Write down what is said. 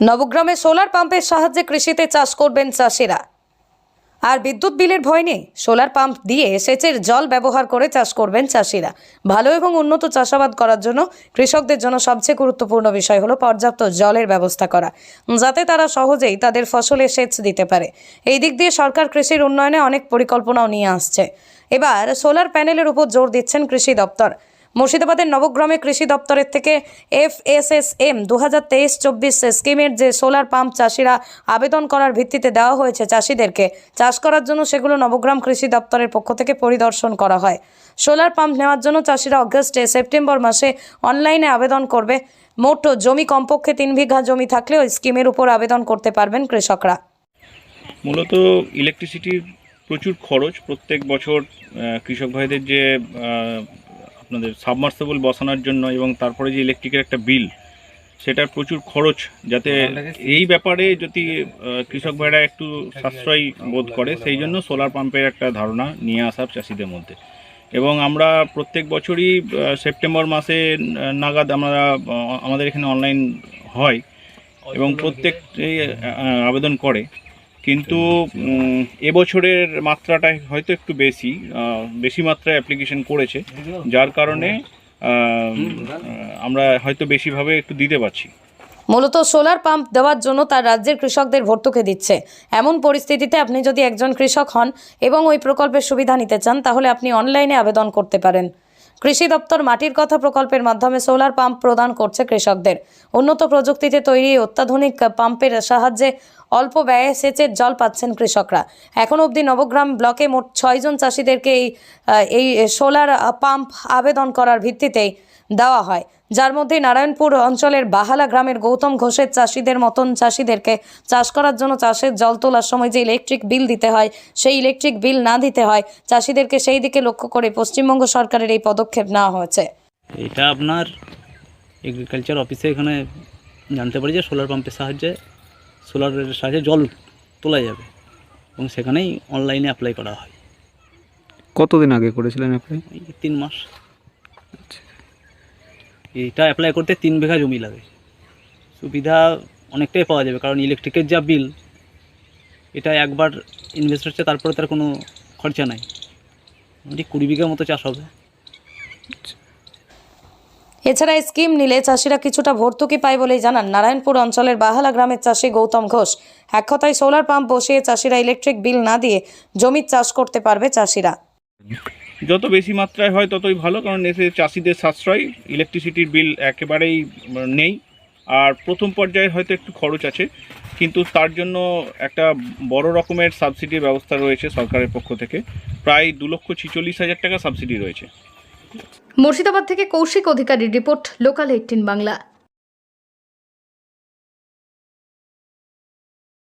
নবগ্রামে solar পাম্পের সাহায্যে কৃষিতে চাষ করবেন চাষিরা। আর বিদ্যুৎ বিলের ভয় নেই। সোলার পাম্প দিয়ে সেচের জল ব্যবহার করে চাষ করবেন চাষিরা। ভালো এবং উন্নত চাষাবাদ করার জন্য কৃষকদের জন্য সবচেয়ে গুরুত্বপূর্ণ বিষয় হলো পর্যাপ্ত জলের ব্যবস্থা করা, যাতে তারা সহজেই তাদের ফসলে সেচ দিতে পারে। এই দিক দিয়ে সরকার কৃষির উন্নয়নে অনেক পরিকল্পনাও নিয়ে আসছে। এবার সোলার প্যানেলের উপর জোর দিচ্ছেন কৃষি দপ্তর। মুর্শিদাবাদের নবগ্রামে কৃষি দপ্তরের থেকে FSSM 2023-24 স্কিমের যে সোলার পাম্প চাষিরা আবেদন করার ভিত্তিতে দেওয়া হয়েছে চাষিদেরকে চাষ করার জন্য, সেগুলো নবগ্রাম কৃষি দপ্তরের পক্ষ থেকে পরিদর্শন করা হয়। সোলার পাম্প নেওয়ার জন্য চাষিরা সেপ্টেম্বর মাসে অনলাইনে আবেদন করবে। মোট জমি কমপক্ষে 3 বিঘা জমি থাকলেও স্কিমের উপর আবেদন করতে পারবেন কৃষকরা। মূলত ইলেকট্রিসিটির প্রচুর খরচ প্রত্যেক বছর কৃষক ভাইদের, যে আপনাদের সাবমার্সিবল বসানোর জন্য এবং তারপরে যে ইলেকট্রিকের একটা বিল, সেটার প্রচুর খরচ। যাতে এই ব্যাপারে যদি কৃষক ভাইরা একটু সাশ্রয় বোধ করে, সেই জন্য সোলার পাম্পের একটা ধারণা নিয়ে আসা চাষিদের মধ্যে। এবং আমরা প্রত্যেক বছরই সেপ্টেম্বর মাসে নাগাদ আমাদের এখানে অনলাইন হয় এবং প্রত্যেকটাই আবেদন করে। কিন্তু এবছরের মাত্রাটা হয়তো একটু বেশি মাত্রায় অ্যাপ্লিকেশন করেছে, যার কারণে আমরা হয়তো বেশিভাবে একটু দিতে পারছি। মূলত সোলার পাম্প দেওয়ার জন্য তার রাজ্যের কৃষকদের ভর্তুকি দিচ্ছে। এমন পরিস্থিতিতে আপনি যদি একজন কৃষক হন এবং ওই প্রকল্পের সুবিধা নিতে চান, তাহলে আপনি অনলাইনে আবেদন করতে পারেন। কৃষি দপ্তর মাটির কথা প্রকল্পের মাধ্যমে সোলার পাম্প প্রদান করছে কৃষকদের। উন্নত প্রযুক্তিতে তৈরি অত্যাধুনিক পাম্পের সাহায্যে অল্প ব্যয়ে সেচের জল পাচ্ছেন কৃষকরা। এখন অবধি নবগ্রাম ব্লকে মোট 6 জন চাষিদেরকে এই সোলার পাম্প আবেদন করার ভিত্তিতেই দেওয়া হয়, যার মধ্যে নারায়ণপুর অঞ্চলের বাহালা গ্রামের গৌতম ঘোষের চাষিদের মতন চাষিদেরকে চাষ করার জন্য চাষের জল তোলার সময় যে ইলেকট্রিক বিল দিতে হয়, সেই ইলেকট্রিক বিল না দিতে হয় চাষিদেরকে, সেই দিকে লক্ষ্য করে পশ্চিমবঙ্গ সরকারের এই পদক্ষেপ নেওয়া হয়েছে। এটা আপনার এগ্রিকালচার অফিসে এখানে জানতে পারি যে সোলার পাম্পের সাহায্যে জল তোলা যাবে এবং সেখানেই অনলাইনে অ্যাপ্লাই করা হয়। কতদিন আগে করেছিলেন অ্যাপ্লাই? 3 মাস। এটা অ্যাপ্লাই করতে 3 বিঘা জমি লাগে। সুবিধা অনেকটাই পাওয়া যাবে, কারণ ইলেকট্রিকের যা বিল, এটা একবার ইনভেস্ট হচ্ছে, তারপরে তার কোনো খরচা নাই। 20 বিঘা মতো চাষ হবে। এছাড়া এই স্কিম নিলে চাষিরা কিছুটা ভর্তুকি পায় বলেই জানান নারায়ণপুর অঞ্চলের বাহালা গ্রামের চাষি গৌতম ঘোষ। এক কথায় সোলার পাম্প বসিয়ে চাষিরা ইলেকট্রিক বিল না দিয়ে জমির চাষ করতে পারবে চাষিরা। যত বেশি মাত্রায় হয় ততই ভালো, কারণ এতে চাষিদের সাশ্রয়, ইলেকট্রিসিটির বিল একেবারেই নেই। আর প্রথম পর্যায়ে হয়তো একটু খরচ আছে, কিন্তু তার জন্য একটা বড় রকমের সাবসিডির ব্যবস্থা রয়েছে সরকারের পক্ষ থেকে। প্রায় 2,46,000 টাকা সাবসিডি রয়েছে। মুর্শিদাবাদ থেকে কৌশিক অধিকারীর রিপোর্ট, লোকাল 18 বাংলা।